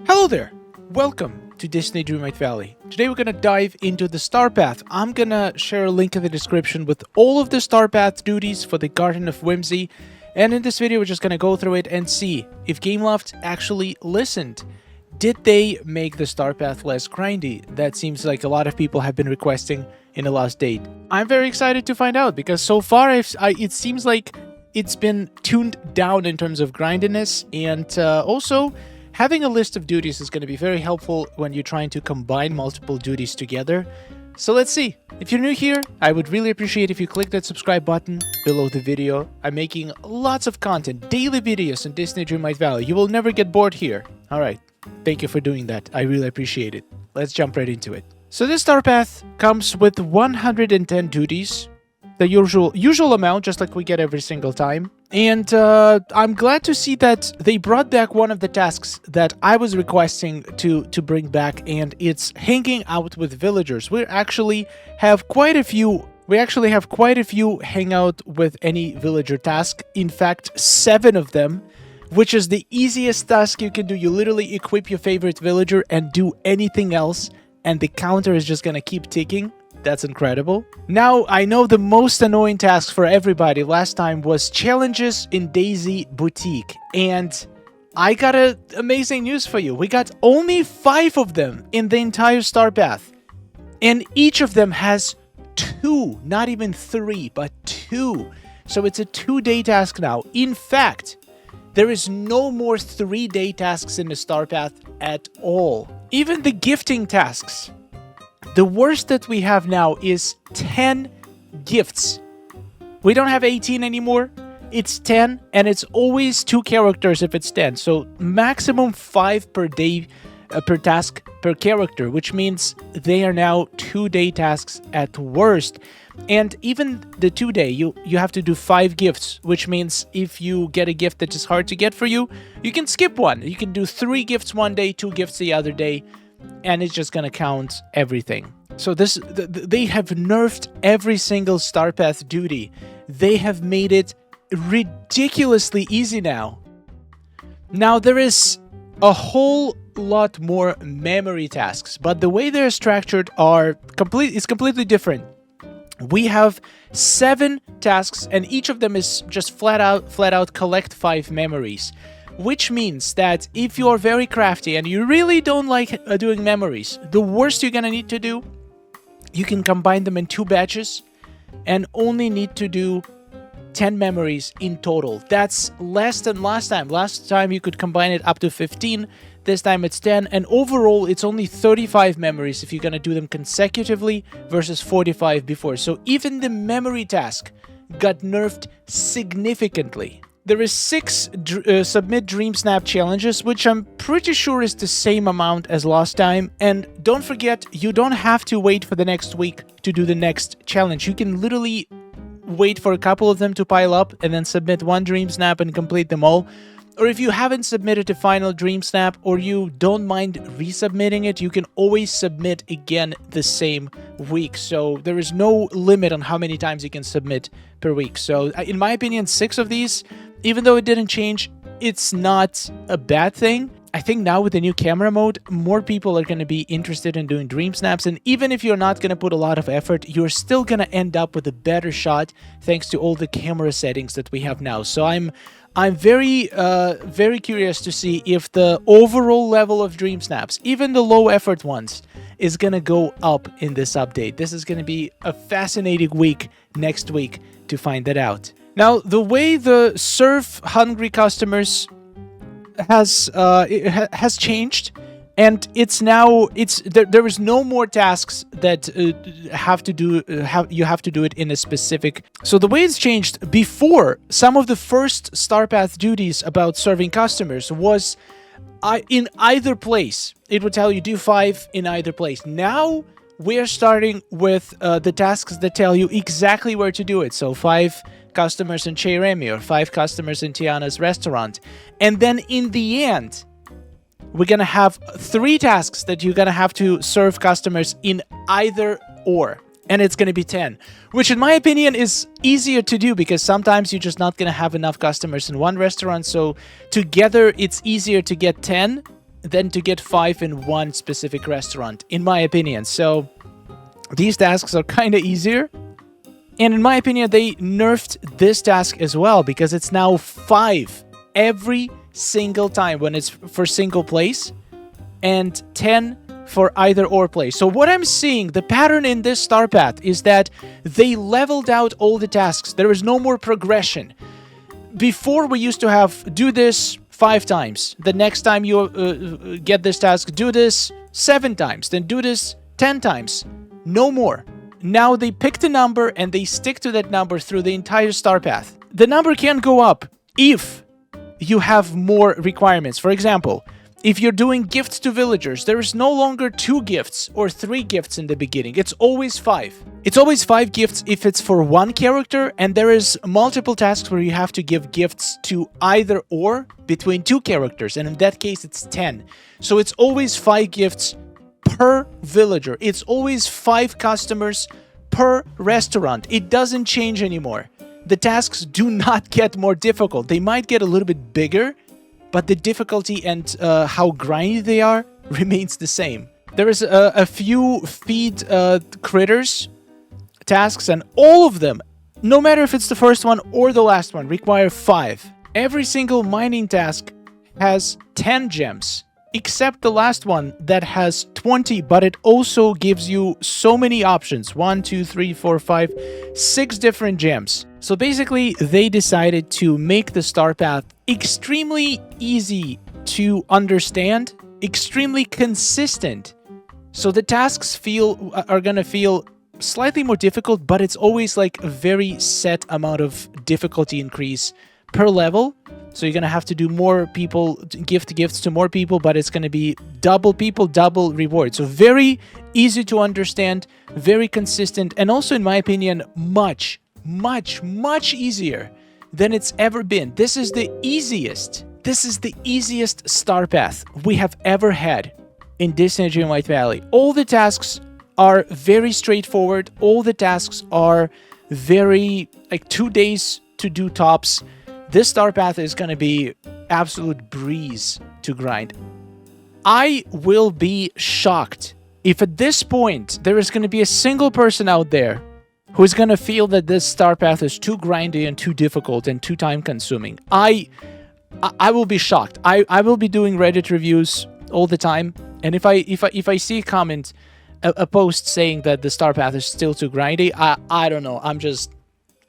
Hello there! Welcome to DISNEY Dreamlight Valley. Today we're gonna dive into the Star Path. I'm gonna share a link in the description with all of the Star Path duties for the Garden of Whimsy. And in this video we're just gonna go through it and see if Gameloft actually listened. Did they make the Star Path less grindy? That seems like a lot of people have been requesting in the last date. I'm very excited to find out because so far it seems like it's been tuned down in terms of grindiness, and also having a list of duties is going to be very helpful when you're trying to combine multiple duties together. So let's see. If you're new here, I would really appreciate if you click that subscribe button below the video. I'm making lots of content, daily videos in DISNEY Dreamlight Valley. You will never get bored here. Alright, thank you for doing that. I really appreciate it. Let's jump right into it. So this Star Path comes with 110 duties. The usual amount, just like we get every single time. And I'm glad to see that they brought back one of the tasks that I was requesting to bring back, and it's hanging out with villagers. We actually have quite a few hang out with any villager task. In fact, 7 of them, which is the easiest task you can do. You literally equip your favorite villager and do anything else, and the counter is just gonna keep ticking. That's incredible. Now, I know the most annoying task for everybody last time was challenges in Daisy Boutique. And I got amazing news for you. We got only 5 of them in the entire Star Path. And each of them has 2, not even 3, but 2. So it's a 2-day task now. In fact, there is no more 3-day tasks in the Star Path at all. Even the gifting tasks. The worst that we have now is 10 gifts. We don't have 18 anymore. It's 10, and it's always 2 characters if it's 10. So maximum 5 per day, per task per character, which means they are now 2-day tasks at worst. And even the 2-day, you have to do 5 gifts, which means if you get a gift that is hard to get for you, you can skip one. You can do 3 gifts one day, 2 gifts the other day, and it's just gonna count everything. So they have nerfed every single Star Path duty. They have made it ridiculously easy now. Now there is a whole lot more memory tasks, but the way they're structured is completely different. We have 7 tasks, and each of them is just flat out collect 5 memories. Which means that if you're very crafty and you really don't like doing memories, the worst you're gonna need to do, you can combine them in 2 batches and only need to do 10 memories in total. That's less than last time. Last time you could combine it up to 15, this time it's 10, and overall it's only 35 memories if you're gonna do them consecutively versus 45 before. So even the memory task got nerfed significantly. There is 6 submit dream snap challenges, which I'm pretty sure is the same amount as last time. And don't forget, you don't have to wait for the next week to do the next challenge. You can literally wait for a couple of them to pile up and then submit 1 dream snap and complete them all. Or if you haven't submitted a final dream snap, or you don't mind resubmitting it, you can always submit again the same week. So there is no limit on how many times you can submit per week. So in my opinion, 6 of these, even though it didn't change, it's not a bad thing. I think now with the new camera mode, more people are going to be interested in doing dream snaps, and even if you're not going to put a lot of effort, you're still going to end up with a better shot thanks to all the camera settings that we have now. So I'm very curious to see if the overall level of dream snaps, even the low effort ones, is going to go up in this update. This is going to be a fascinating week next week to find that out. Now, the way the serve hungry customers has changed, and it's now there is no more tasks that you have to do it in a specific. So the way it's changed, before, some of the first Star Path duties about serving customers was in either place. It would tell you do 5 in either place. Now we're starting with the tasks that tell you exactly where to do it. So 5 customers in Chez Remy or 5 customers in Tiana's restaurant. And then in the end, we're gonna have 3 tasks that you're gonna have to serve customers in either or. And it's gonna be 10, which in my opinion is easier to do because sometimes you're just not gonna have enough customers in one restaurant. So together it's easier to get 10 than to get 5 in one specific restaurant, in my opinion. So these tasks are kind of easier. And in my opinion, they nerfed this task as well, because it's now 5 every single time when it's for single place, and 10 for either or play. So what I'm seeing, the pattern in this star path is that they leveled out all the tasks. There is no more progression. Before, we used to have do this 5 times. The next time you get this task, do this 7 times. Then do this 10 times. No more. Now they picked a number and they stick to that number through the entire star path. The number can go up if you have more requirements. For example, if you're doing gifts to villagers, there is no longer 2 gifts or 3 gifts in the beginning. It's always 5. It's always 5 gifts if it's for one character, and there is multiple tasks where you have to give gifts to either or between 2 characters, and in that case it's 10. So it's always 5 gifts per villager. It's always 5 customers per restaurant. It doesn't change anymore. The tasks do not get more difficult. They might get a little bit bigger, but the difficulty and how grindy they are remains the same. There is a few feed critters tasks, and all of them, no matter if it's the first one or the last one, require 5. Every single mining task has 10 gems, except the last one that has 20, but it also gives you so many options. 1, 2, 3, 4, 5, 6 different gems. So basically, they decided to make the star path extremely easy to understand, extremely consistent. So the tasks are gonna feel slightly more difficult, but it's always like a very set amount of difficulty increase per level. So you're gonna have to do more people, gift gifts to more people, but it's gonna be double people, double reward. So very easy to understand, very consistent, and also, in my opinion, much easier than it's ever been. This is the easiest star path we have ever had in Disney Dreamlight Valley. All the tasks are very straightforward. All the tasks are very, like, 2 days to do tops. This star path is going to be absolute breeze to grind. I will be shocked if at this point there is going to be a single person out there who's going to feel that this star path is too grindy and too difficult and too time consuming. I will be shocked. I will be doing Reddit reviews all the time, and if I see a comment, a post saying that the star path is still too grindy, I don't know.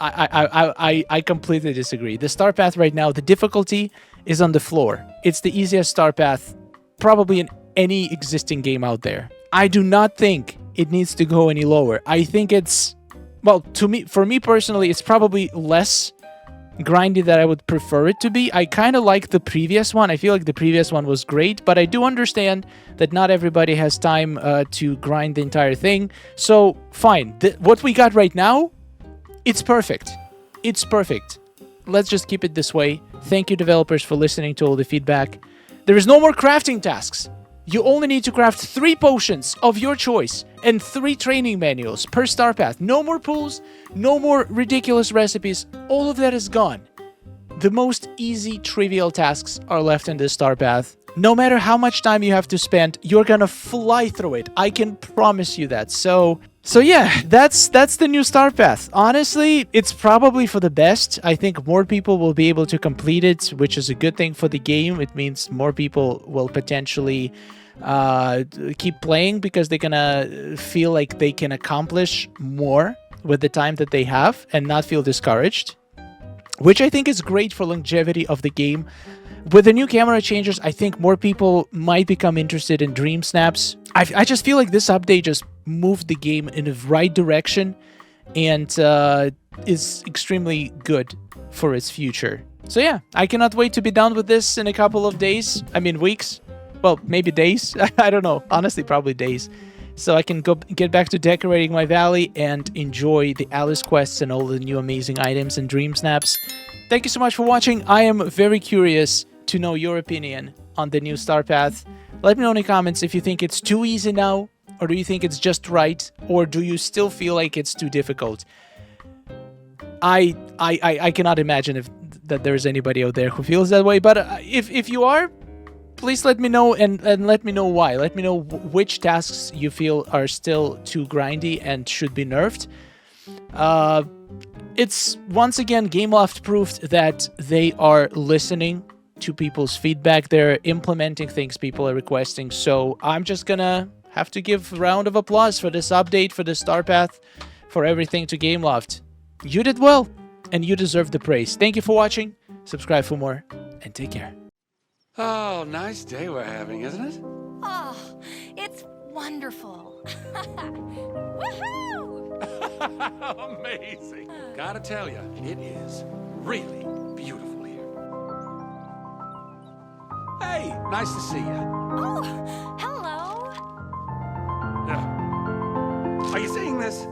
I completely disagree. The star path right now, the difficulty is on the floor. It's the easiest star path probably in any existing game out there. I do not think it needs to go any lower. I think it's, well, for me personally, it's probably less grindy than I would prefer it to be. I kind of like the previous one. I feel like the previous one was great, but I do understand that not everybody has time to grind the entire thing. So fine. What we got right now, it's perfect. It's perfect. Let's just keep it this way. Thank you, developers, for listening to all the feedback. There is no more crafting tasks. You only need to craft 3 potions of your choice and 3 training manuals per star path. No more pools, no more ridiculous recipes. All of that is gone. The most easy, trivial tasks are left in this star path. No matter how much time you have to spend, you're gonna fly through it. I can promise you that. So yeah, that's the new star path. Honestly, it's probably for the best. I think more people will be able to complete it, which is a good thing for the game. It means more people will potentially keep playing because they're gonna feel like they can accomplish more with the time that they have and not feel discouraged, which I think is great for longevity of the game. With the new camera changes, I think more people might become interested in dream snaps. I just feel like this update just moved the game in the right direction and is extremely good for its future. So yeah, I cannot wait to be done with this in a couple of days. I mean, weeks. Well, maybe days. I don't know. Honestly, probably days. So I can get back to decorating my valley and enjoy the Alice quests and all the new amazing items and dream snaps. Thank you so much for watching. I am very curious to know your opinion on the new star path. Let me know in the comments if you think it's too easy now, or do you think it's just right, or do you still feel like it's too difficult? I cannot imagine that there is anybody out there who feels that way, but if you are, please let me know and let me know why. Let me know which tasks you feel are still too grindy and should be nerfed. It's once again Gameloft proved that they are listening to people's feedback. They're implementing things people are requesting. So I'm just gonna have to give a round of applause for this update, for the star path, for everything to Gameloft. You did well, and you deserve the praise. Thank you for watching. Subscribe for more, and take care. Oh, nice day we're having, isn't it? Oh, it's wonderful. Woohoo! Amazing. Gotta tell you, it is really beautiful here. Hey, nice to see you. Oh, hello. Are you seeing this?